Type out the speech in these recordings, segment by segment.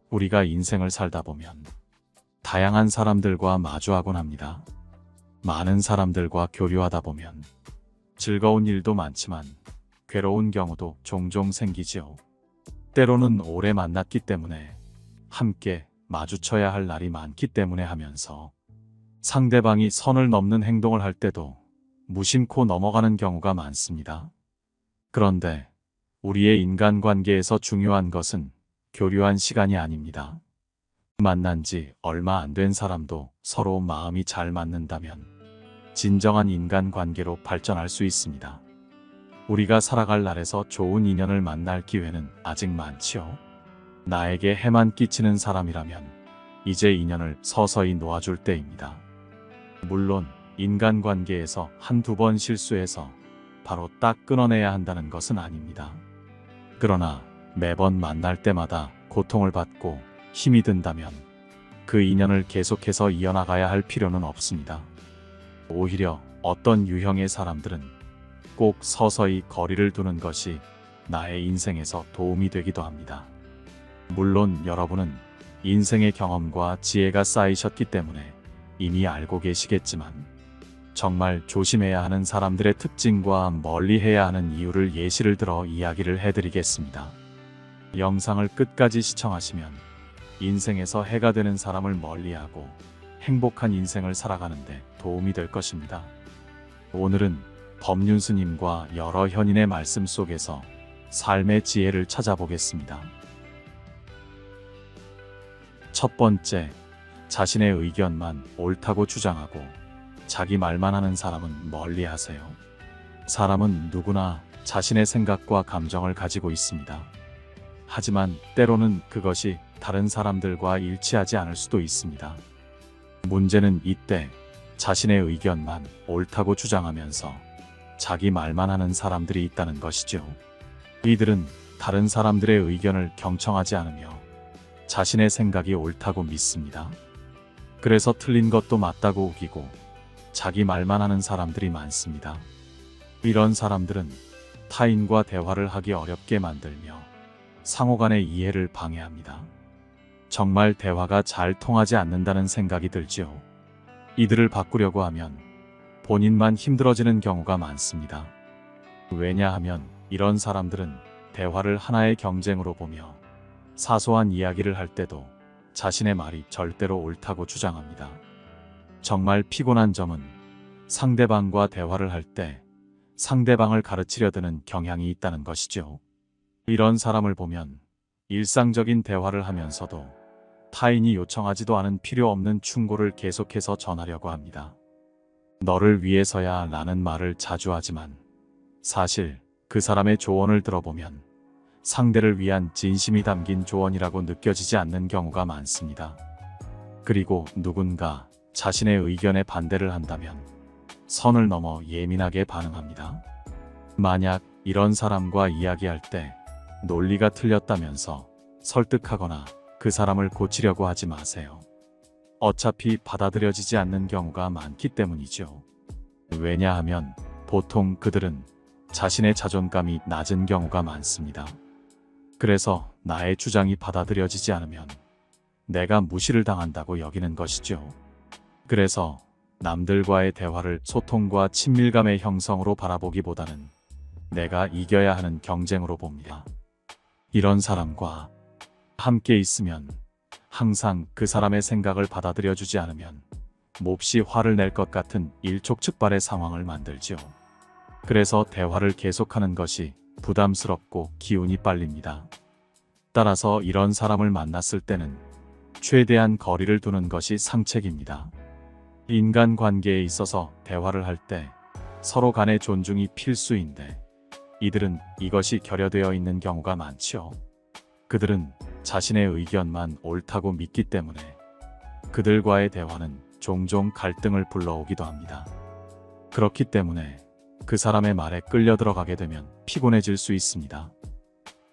우리가 인생을 살다 보면 다양한 사람들과 마주하곤 합니다. 많은 사람들과 교류하다 보면 즐거운 일도 많지만 괴로운 경우도 종종 생기지요. 때로는 오래 만났기 때문에 함께 마주쳐야 할 날이 많기 때문에 하면서 상대방이 선을 넘는 행동을 할 때도 무심코 넘어가는 경우가 많습니다. 그런데 우리의 인간관계에서 중요한 것은 교류한 시간이 아닙니다. 만난 지 얼마 안 된 사람도 서로 마음이 잘 맞는다면 진정한 인간관계로 발전할 수 있습니다. 우리가 살아갈 날에서 좋은 인연을 만날 기회는 아직 많지요. 나에게 해만 끼치는 사람이라면 이제 인연을 서서히 놓아줄 때입니다. 물론 인간관계에서 한두 번 실수해서 바로 딱 끊어내야 한다는 것은 아닙니다. 그러나 매번 만날 때마다 고통을 받고 힘이 든다면 그 인연을 계속해서 이어나가야 할 필요는 없습니다. 오히려 어떤 유형의 사람들은 꼭 서서히 거리를 두는 것이 나의 인생에서 도움이 되기도 합니다. 물론 여러분은 인생의 경험과 지혜가 쌓이셨기 때문에 이미 알고 계시겠지만 정말 조심해야 하는 사람들의 특징과 멀리해야 하는 이유를 예시를 들어 이야기를 해드리겠습니다. 영상을 끝까지 시청하시면 인생에서 해가 되는 사람을 멀리하고 행복한 인생을 살아가는데 도움이 될 것입니다. 오늘은 법륜스님과 여러 현인의 말씀 속에서 삶의 지혜를 찾아보겠습니다. 첫 번째, 자신의 의견만 옳다고 주장하고 자기 말만 하는 사람은 멀리하세요. 사람은 누구나 자신의 생각과 감정을 가지고 있습니다. 하지만 때로는 그것이 다른 사람들과 일치하지 않을 수도 있습니다. 문제는 이때 자신의 의견만 옳다고 주장하면서 자기 말만 하는 사람들이 있다는 것이죠. 이들은 다른 사람들의 의견을 경청하지 않으며 자신의 생각이 옳다고 믿습니다. 그래서 틀린 것도 맞다고 우기고 자기 말만 하는 사람들이 많습니다. 이런 사람들은 타인과 대화를 하기 어렵게 만들며 상호 간의 이해를 방해합니다. 정말 대화가 잘 통하지 않는다는 생각이 들지요. 이들을 바꾸려고 하면 본인만 힘들어지는 경우가 많습니다. 왜냐하면 이런 사람들은 대화를 하나의 경쟁으로 보며 사소한 이야기를 할 때도 자신의 말이 절대로 옳다고 주장합니다. 정말 피곤한 점은 상대방과 대화를 할 때 상대방을 가르치려 드는 경향이 있다는 것이죠. 이런 사람을 보면 일상적인 대화를 하면서도 타인이 요청하지도 않은 필요 없는 충고를 계속해서 전하려고 합니다. 너를 위해서야 라는 말을 자주 하지만 사실 그 사람의 조언을 들어보면 상대를 위한 진심이 담긴 조언이라고 느껴지지 않는 경우가 많습니다. 그리고 누군가 자신의 의견에 반대를 한다면 선을 넘어 예민하게 반응합니다. 만약 이런 사람과 이야기할 때 논리가 틀렸다면서 설득하거나 그 사람을 고치려고 하지 마세요. 어차피 받아들여지지 않는 경우가 많기 때문이죠. 왜냐하면 보통 그들은 자신의 자존감이 낮은 경우가 많습니다. 그래서 나의 주장이 받아들여지지 않으면 내가 무시를 당한다고 여기는 것이죠. 그래서 남들과의 대화를 소통과 친밀감의 형성으로 바라보기보다는 내가 이겨야 하는 경쟁으로 봅니다. 이런 사람과 함께 있으면 항상 그 사람의 생각을 받아들여주지 않으면 몹시 화를 낼 것 같은 일촉즉발의 상황을 만들지요. 그래서 대화를 계속하는 것이 부담스럽고 기운이 빨립니다. 따라서 이런 사람을 만났을 때는 최대한 거리를 두는 것이 상책입니다. 인간관계에 있어서 대화를 할 때 서로 간의 존중이 필수인데 이들은 이것이 결여되어 있는 경우가 많죠. 그들은 자신의 의견만 옳다고 믿기 때문에 그들과의 대화는 종종 갈등을 불러오기도 합니다. 그렇기 때문에 그 사람의 말에 끌려 들어가게 되면 피곤해질 수 있습니다.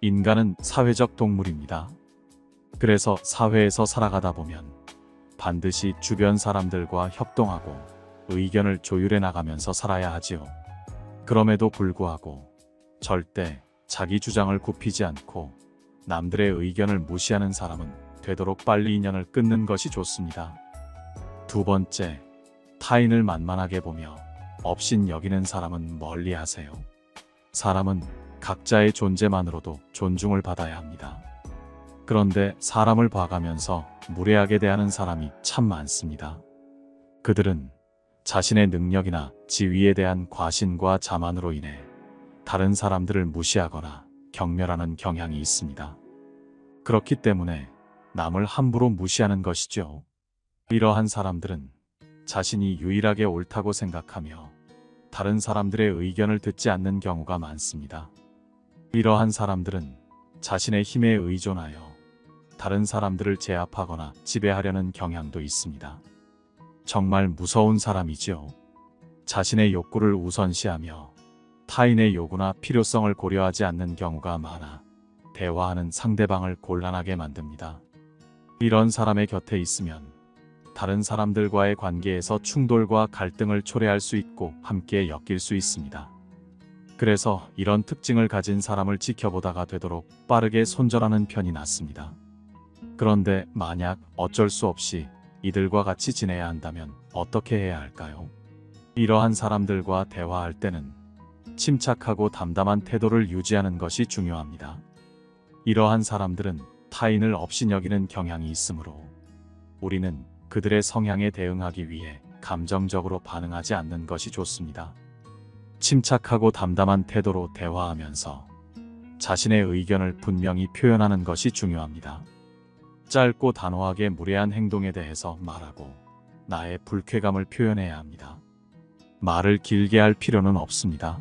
인간은 사회적 동물입니다. 그래서 사회에서 살아가다 보면 반드시 주변 사람들과 협동하고 의견을 조율해 나가면서 살아야 하지요. 그럼에도 불구하고 절대 자기 주장을 굽히지 않고 남들의 의견을 무시하는 사람은 되도록 빨리 인연을 끊는 것이 좋습니다. 두 번째, 타인을 만만하게 보며 업신 여기는 사람은 멀리하세요. 사람은 각자의 존재만으로도 존중을 받아야 합니다. 그런데 사람을 봐가면서 무례하게 대하는 사람이 참 많습니다. 그들은 자신의 능력이나 지위에 대한 과신과 자만으로 인해 다른 사람들을 무시하거나 경멸하는 경향이 있습니다. 그렇기 때문에 남을 함부로 무시하는 것이죠. 이러한 사람들은 자신이 유일하게 옳다고 생각하며 다른 사람들의 의견을 듣지 않는 경우가 많습니다. 이러한 사람들은 자신의 힘에 의존하여 다른 사람들을 제압하거나 지배하려는 경향도 있습니다. 정말 무서운 사람이지요. 자신의 욕구를 우선시하며 타인의 요구나 필요성을 고려하지 않는 경우가 많아 대화하는 상대방을 곤란하게 만듭니다. 이런 사람의 곁에 있으면 다른 사람들과의 관계에서 충돌과 갈등을 초래할 수 있고 함께 엮일 수 있습니다. 그래서 이런 특징을 가진 사람을 지켜보다가 되도록 빠르게 손절하는 편이 낫습니다. 그런데 만약 어쩔 수 없이 이들과 같이 지내야 한다면 어떻게 해야 할까요? 이러한 사람들과 대화할 때는 침착하고 담담한 태도를 유지하는 것이 중요합니다. 이러한 사람들은 타인을 업신여기는 경향이 있으므로 우리는 그들의 성향에 대응하기 위해 감정적으로 반응하지 않는 것이 좋습니다. 침착하고 담담한 태도로 대화하면서 자신의 의견을 분명히 표현하는 것이 중요합니다. 짧고 단호하게 무례한 행동에 대해서 말하고 나의 불쾌감을 표현해야 합니다. 말을 길게 할 필요는 없습니다.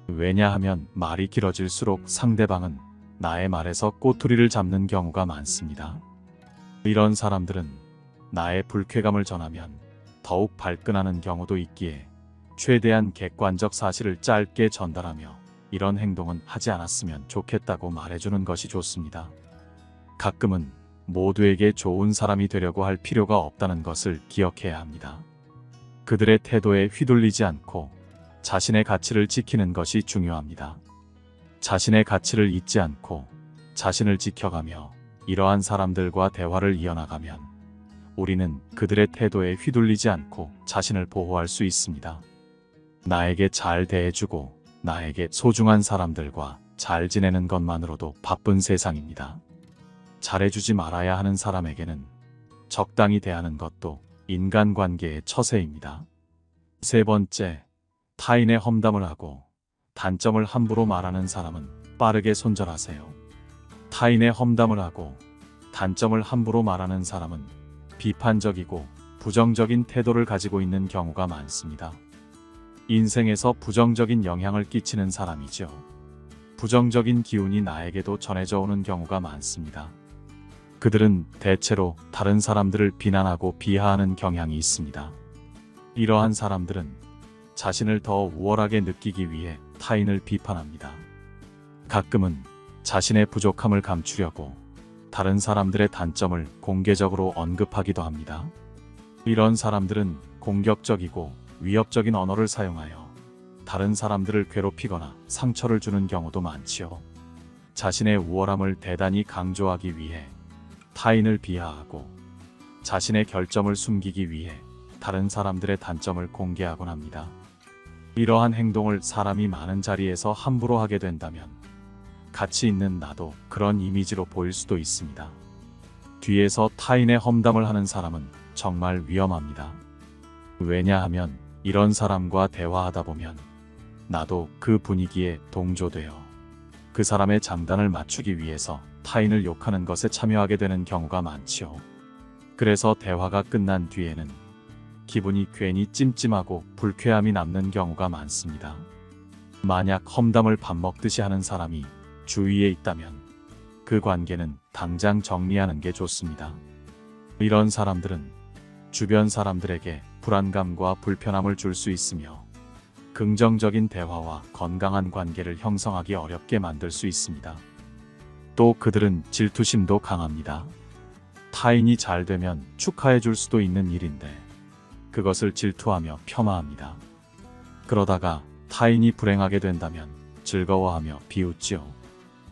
왜냐하면 말이 길어질수록 상대방은 나의 말에서 꼬투리를 잡는 경우가 많습니다. 이런 사람들은 나의 불쾌감을 전하면 더욱 발끈하는 경우도 있기에 최대한 객관적 사실을 짧게 전달하며 이런 행동은 하지 않았으면 좋겠다고 말해주는 것이 좋습니다. 가끔은 모두에게 좋은 사람이 되려고 할 필요가 없다는 것을 기억해야 합니다. 그들의 태도에 휘둘리지 않고 자신의 가치를 지키는 것이 중요합니다. 자신의 가치를 잊지 않고 자신을 지켜가며 이러한 사람들과 대화를 이어나가면 우리는 그들의 태도에 휘둘리지 않고 자신을 보호할 수 있습니다. 나에게 잘 대해주고 나에게 소중한 사람들과 잘 지내는 것만으로도 바쁜 세상입니다. 잘해주지 말아야 하는 사람에게는 적당히 대하는 것도 인간관계의 처세입니다. 세 번째, 타인의 험담을 하고 단점을 함부로 말하는 사람은 빠르게 손절하세요. 타인의 험담을 하고 단점을 함부로 말하는 사람은 비판적이고 부정적인 태도를 가지고 있는 경우가 많습니다. 인생에서 부정적인 영향을 끼치는 사람이죠. 부정적인 기운이 나에게도 전해져 오는 경우가 많습니다. 그들은 대체로 다른 사람들을 비난하고 비하하는 경향이 있습니다. 이러한 사람들은 자신을 더 우월하게 느끼기 위해 타인을 비판합니다. 가끔은 자신의 부족함을 감추려고 다른 사람들의 단점을 공개적으로 언급하기도 합니다. 이런 사람들은 공격적이고 위협적인 언어를 사용하여 다른 사람들을 괴롭히거나 상처를 주는 경우도 많지요. 자신의 우월함을 대단히 강조하기 위해 타인을 비하하고 자신의 결점을 숨기기 위해 다른 사람들의 단점을 공개하곤 합니다. 이러한 행동을 사람이 많은 자리에서 함부로 하게 된다면 가치 있는 나도 그런 이미지로 보일 수도 있습니다. 뒤에서 타인의 험담을 하는 사람은 정말 위험합니다. 왜냐하면 이런 사람과 대화하다 보면 나도 그 분위기에 동조되어 그 사람의 장단을 맞추기 위해서 타인을 욕하는 것에 참여하게 되는 경우가 많지요. 그래서 대화가 끝난 뒤에는 기분이 괜히 찜찜하고 불쾌함이 남는 경우가 많습니다. 만약 험담을 밥 먹듯이 하는 사람이 주위에 있다면 그 관계는 당장 정리하는 게 좋습니다. 이런 사람들은 주변 사람들에게 불안감과 불편함을 줄 수 있으며 긍정적인 대화와 건강한 관계를 형성하기 어렵게 만들 수 있습니다. 또 그들은 질투심도 강합니다. 타인이 잘 되면 축하해 줄 수도 있는 일인데 그것을 질투하며 폄하합니다. 그러다가 타인이 불행하게 된다면 즐거워하며 비웃지요.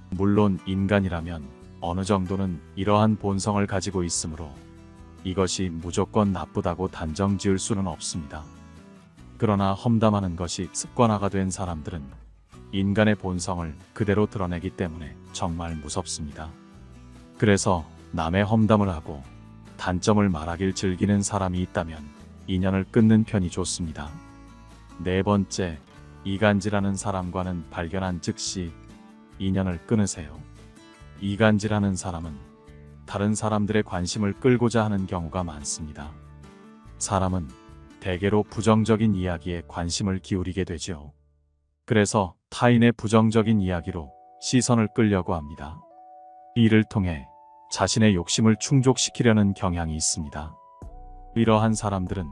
물론 인간이라면 어느 정도는 이러한 본성을 가지고 있으므로 이것이 무조건 나쁘다고 단정 지을 수는 없습니다. 그러나 험담하는 것이 습관화가 된 사람들은 인간의 본성을 그대로 드러내기 때문에 정말 무섭습니다. 그래서 남의 험담을 하고 단점을 말하길 즐기는 사람이 있다면 인연을 끊는 편이 좋습니다. 네 번째, 이간질하는 사람과는 발견한 즉시 인연을 끊으세요. 이간질하는 사람은 다른 사람들의 관심을 끌고자 하는 경우가 많습니다. 사람은 대개로 부정적인 이야기에 관심을 기울이게 되죠. 그래서 타인의 부정적인 이야기로 시선을 끌려고 합니다. 이를 통해 자신의 욕심을 충족시키려는 경향이 있습니다. 이러한 사람들은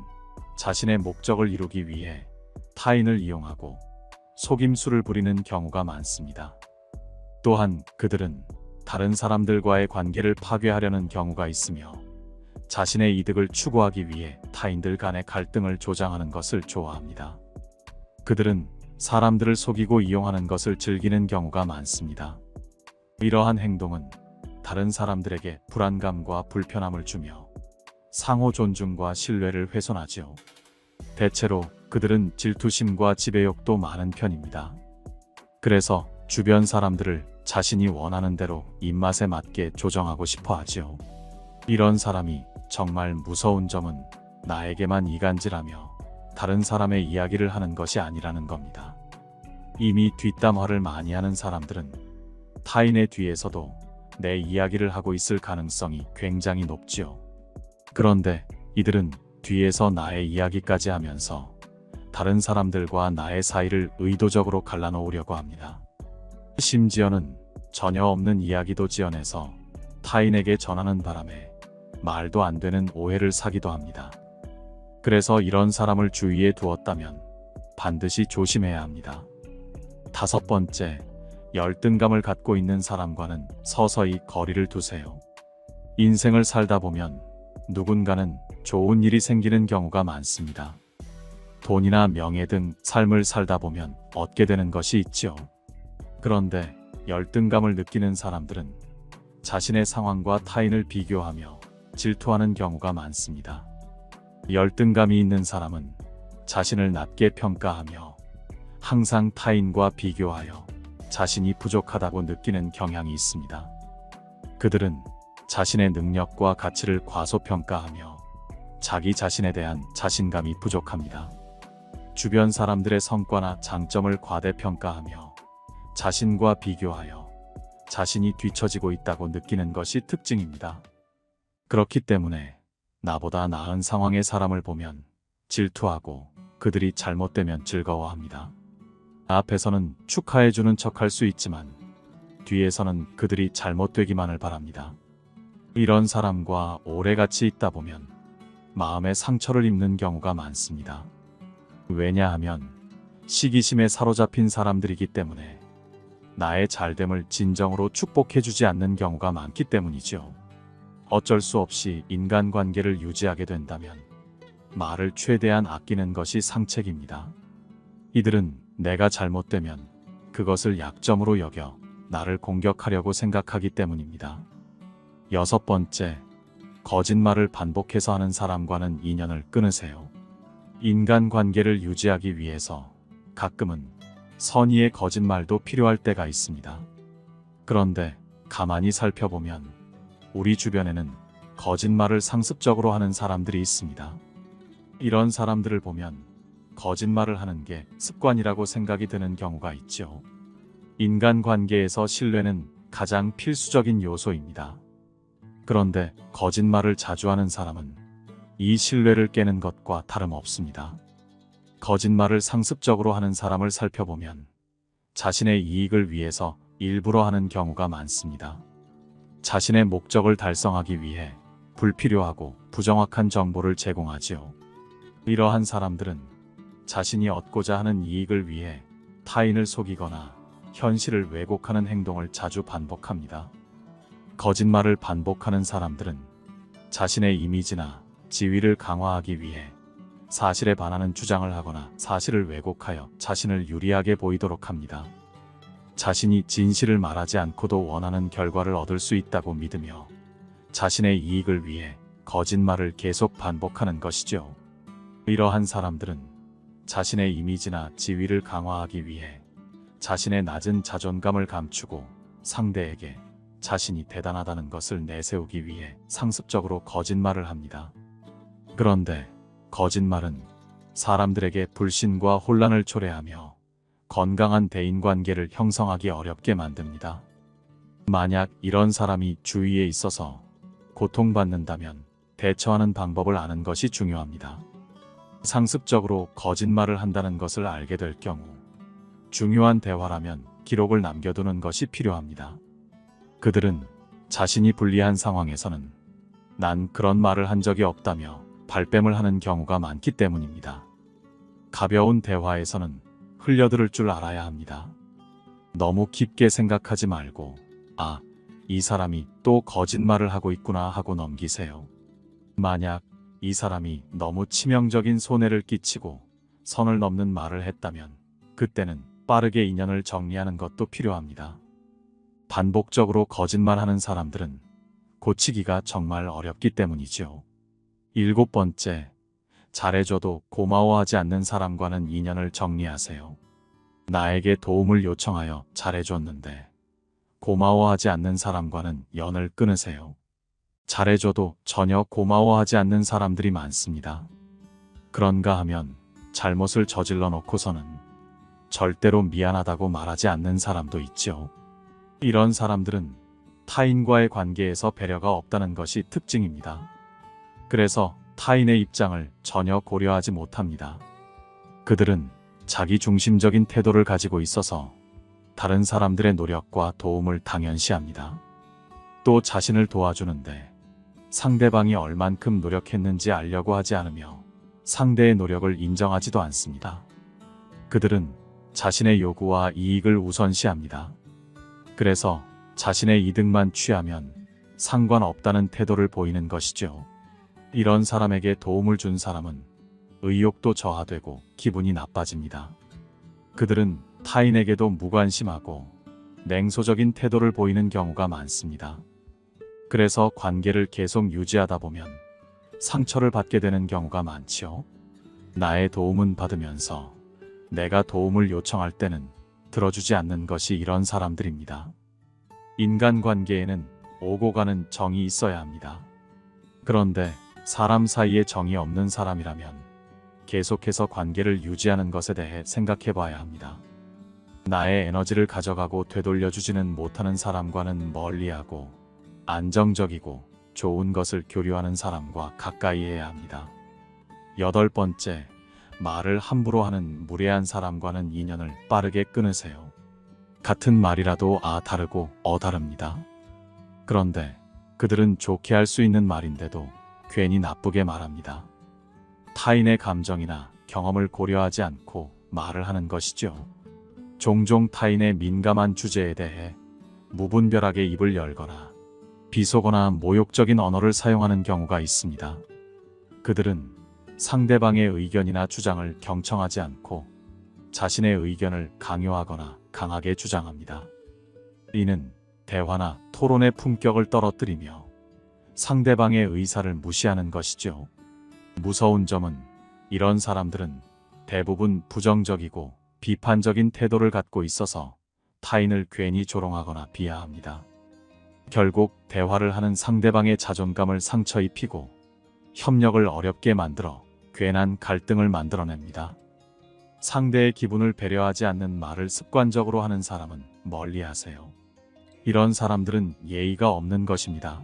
자신의 목적을 이루기 위해 타인을 이용하고 속임수를 부리는 경우가 많습니다. 또한 그들은 다른 사람들과의 관계를 파괴하려는 경우가 있으며 자신의 이득을 추구하기 위해 타인들 간의 갈등을 조장하는 것을 좋아합니다. 그들은 사람들을 속이고 이용하는 것을 즐기는 경우가 많습니다. 이러한 행동은 다른 사람들에게 불안감과 불편함을 주며 상호 존중과 신뢰를 훼손하죠. 대체로 그들은 질투심과 지배욕도 많은 편입니다. 그래서 주변 사람들을 자신이 원하는 대로 입맛에 맞게 조정하고 싶어 하지요. 이런 사람이 정말 무서운 점은 나에게만 이간질하며 다른 사람의 이야기를 하는 것이 아니라는 겁니다. 이미 뒷담화를 많이 하는 사람들은 타인의 뒤에서도 내 이야기를 하고 있을 가능성이 굉장히 높지요. 그런데 이들은 뒤에서 나의 이야기까지 하면서 다른 사람들과 나의 사이를 의도적으로 갈라놓으려고 합니다. 심지어는 전혀 없는 이야기도 지어내서 타인에게 전하는 바람에 말도 안 되는 오해를 사기도 합니다. 그래서 이런 사람을 주위에 두었다면 반드시 조심해야 합니다. 다섯 번째, 열등감을 갖고 있는 사람과는 서서히 거리를 두세요. 인생을 살다 보면 누군가는 좋은 일이 생기는 경우가 많습니다. 돈이나 명예 등 삶을 살다 보면 얻게 되는 것이 있죠. 그런데 열등감을 느끼는 사람들은 자신의 상황과 타인을 비교하며 질투하는 경우가 많습니다. 열등감이 있는 사람은 자신을 낮게 평가하며 항상 타인과 비교하여 자신이 부족하다고 느끼는 경향이 있습니다. 그들은 자신의 능력과 가치를 과소평가하며 자기 자신에 대한 자신감이 부족합니다. 주변 사람들의 성과나 장점을 과대평가하며 자신과 비교하여 자신이 뒤처지고 있다고 느끼는 것이 특징입니다. 그렇기 때문에 나보다 나은 상황의 사람을 보면 질투하고 그들이 잘못되면 즐거워합니다. 앞에서는 축하해주는 척할 수 있지만 뒤에서는 그들이 잘못되기만을 바랍니다. 이런 사람과 오래 같이 있다 보면 마음의 상처를 입는 경우가 많습니다. 왜냐하면 시기심에 사로잡힌 사람들이기 때문에 나의 잘됨을 진정으로 축복해주지 않는 경우가 많기 때문이죠. 어쩔 수 없이 인간관계를 유지하게 된다면 말을 최대한 아끼는 것이 상책입니다. 이들은 내가 잘못되면 그것을 약점으로 여겨 나를 공격하려고 생각하기 때문입니다. 여섯 번째, 거짓말을 반복해서 하는 사람과는 인연을 끊으세요. 인간관계를 유지하기 위해서 가끔은 선의의 거짓말도 필요할 때가 있습니다. 그런데 가만히 살펴보면 우리 주변에는 거짓말을 상습적으로 하는 사람들이 있습니다. 이런 사람들을 보면 거짓말을 하는 게 습관이라고 생각이 드는 경우가 있죠. 인간관계에서 신뢰는 가장 필수적인 요소입니다. 그런데 거짓말을 자주 하는 사람은 이 신뢰를 깨는 것과 다름없습니다. 거짓말을 상습적으로 하는 사람을 살펴보면 자신의 이익을 위해서 일부러 하는 경우가 많습니다. 자신의 목적을 달성하기 위해 불필요하고 부정확한 정보를 제공하지요. 이러한 사람들은 자신이 얻고자 하는 이익을 위해 타인을 속이거나 현실을 왜곡하는 행동을 자주 반복합니다. 거짓말을 반복하는 사람들은 자신의 이미지나 지위를 강화하기 위해 사실에 반하는 주장을 하거나 사실을 왜곡하여 자신을 유리하게 보이도록 합니다. 자신이 진실을 말하지 않고도 원하는 결과를 얻을 수 있다고 믿으며 자신의 이익을 위해 거짓말을 계속 반복하는 것이죠. 이러한 사람들은 자신의 이미지나 지위를 강화하기 위해 자신의 낮은 자존감을 감추고 상대에게 자신이 대단하다는 것을 내세우기 위해 상습적으로 거짓말을 합니다. 그런데 거짓말은 사람들에게 불신과 혼란을 초래하며 건강한 대인관계를 형성하기 어렵게 만듭니다. 만약 이런 사람이 주위에 있어서 고통받는다면 대처하는 방법을 아는 것이 중요합니다. 상습적으로 거짓말을 한다는 것을 알게 될 경우 중요한 대화라면 기록을 남겨두는 것이 필요합니다. 그들은 자신이 불리한 상황에서는 난 그런 말을 한 적이 없다며 발뺌을 하는 경우가 많기 때문입니다. 가벼운 대화에서는 흘려들을 줄 알아야 합니다. 너무 깊게 생각하지 말고 이 사람이 또 거짓말을 하고 있구나 하고 넘기세요. 만약 이 사람이 너무 치명적인 손해를 끼치고 선을 넘는 말을 했다면 그때는 빠르게 인연을 정리하는 것도 필요합니다. 반복적으로 거짓말하는 사람들은 고치기가 정말 어렵기 때문이죠. 7번째, 잘해줘도 고마워하지 않는 사람과는 인연을 정리하세요. 나에게 도움을 요청하여 잘해줬는데 고마워하지 않는 사람과는 연을 끊으세요. 잘해줘도 전혀 고마워하지 않는 사람들이 많습니다. 그런가 하면 잘못을 저질러 놓고서는 절대로 미안하다고 말하지 않는 사람도 있죠. 이런 사람들은 타인과의 관계에서 배려가 없다는 것이 특징입니다. 그래서 타인의 입장을 전혀 고려하지 못합니다. 그들은 자기 중심적인 태도를 가지고 있어서 다른 사람들의 노력과 도움을 당연시합니다. 또 자신을 도와주는데 상대방이 얼만큼 노력했는지 알려고 하지 않으며 상대의 노력을 인정하지도 않습니다. 그들은 자신의 요구와 이익을 우선시합니다. 그래서 자신의 이득만 취하면 상관없다는 태도를 보이는 것이죠. 이런 사람에게 도움을 준 사람은 의욕도 저하되고 기분이 나빠집니다. 그들은 타인에게도 무관심하고 냉소적인 태도를 보이는 경우가 많습니다. 그래서 관계를 계속 유지하다 보면 상처를 받게 되는 경우가 많지요. 나의 도움은 받으면서 내가 도움을 요청할 때는 들어주지 않는 것이 이런 사람들입니다. 인간관계에는 오고 가는 정이 있어야 합니다. 그런데 사람 사이에 정이 없는 사람이라면 계속해서 관계를 유지하는 것에 대해 생각해 봐야 합니다. 나의 에너지를 가져가고 되돌려주지는 못하는 사람과는 멀리하고 안정적이고 좋은 것을 교류하는 사람과 가까이 해야 합니다. 8번째, 말을 함부로 하는 무례한 사람과는 인연을 빠르게 끊으세요. 같은 말이라도 다르고 다릅니다. 그런데 그들은 좋게 할 수 있는 말인데도 괜히 나쁘게 말합니다. 타인의 감정이나 경험을 고려하지 않고 말을 하는 것이죠. 종종 타인의 민감한 주제에 대해 무분별하게 입을 열거나 비속어나 모욕적인 언어를 사용하는 경우가 있습니다. 그들은 상대방의 의견이나 주장을 경청하지 않고 자신의 의견을 강요하거나 강하게 주장합니다. 이는 대화나 토론의 품격을 떨어뜨리며 상대방의 의사를 무시하는 것이죠. 무서운 점은 이런 사람들은 대부분 부정적이고 비판적인 태도를 갖고 있어서 타인을 괜히 조롱하거나 비하합니다. 결국 대화를 하는 상대방의 자존감을 상처 입히고 협력을 어렵게 만들어 괜한 갈등을 만들어냅니다. 상대의 기분을 배려하지 않는 말을 습관적으로 하는 사람은 멀리하세요. 이런 사람들은 예의가 없는 것입니다.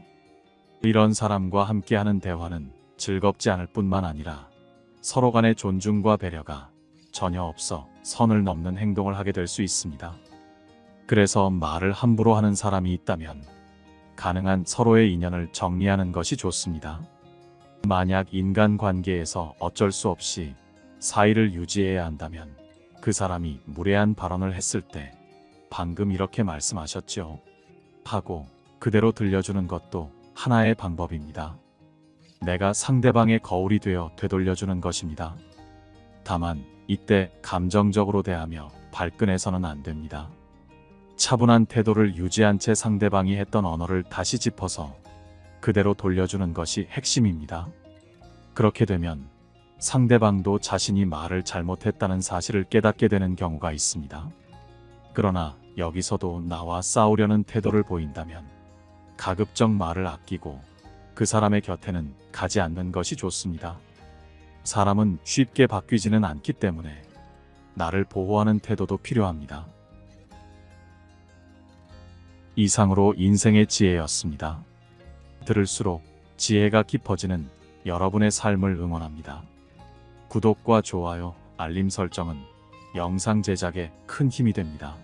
이런 사람과 함께하는 대화는 즐겁지 않을 뿐만 아니라 서로 간의 존중과 배려가 전혀 없어 선을 넘는 행동을 하게 될 수 있습니다. 그래서 말을 함부로 하는 사람이 있다면 가능한 서로의 인연을 정리하는 것이 좋습니다. 만약 인간관계에서 어쩔 수 없이 사이를 유지해야 한다면 그 사람이 무례한 발언을 했을 때 방금 이렇게 말씀하셨죠? 하고 그대로 들려주는 것도 하나의 방법입니다. 내가 상대방의 거울이 되어 되돌려주는 것입니다. 다만 이때 감정적으로 대하며 발끈해서는 안 됩니다. 차분한 태도를 유지한 채 상대방이 했던 언어를 다시 짚어서 그대로 돌려주는 것이 핵심입니다. 그렇게 되면 상대방도 자신이 말을 잘못했다는 사실을 깨닫게 되는 경우가 있습니다. 그러나 여기서도 나와 싸우려는 태도를 보인다면 가급적 말을 아끼고 그 사람의 곁에는 가지 않는 것이 좋습니다. 사람은 쉽게 바뀌지는 않기 때문에 나를 보호하는 태도도 필요합니다. 이상으로 인생의 지혜였습니다. 들을수록 지혜가 깊어지는 여러분의 삶을 응원합니다. 구독과 좋아요, 알림 설정은 영상 제작에 큰 힘이 됩니다.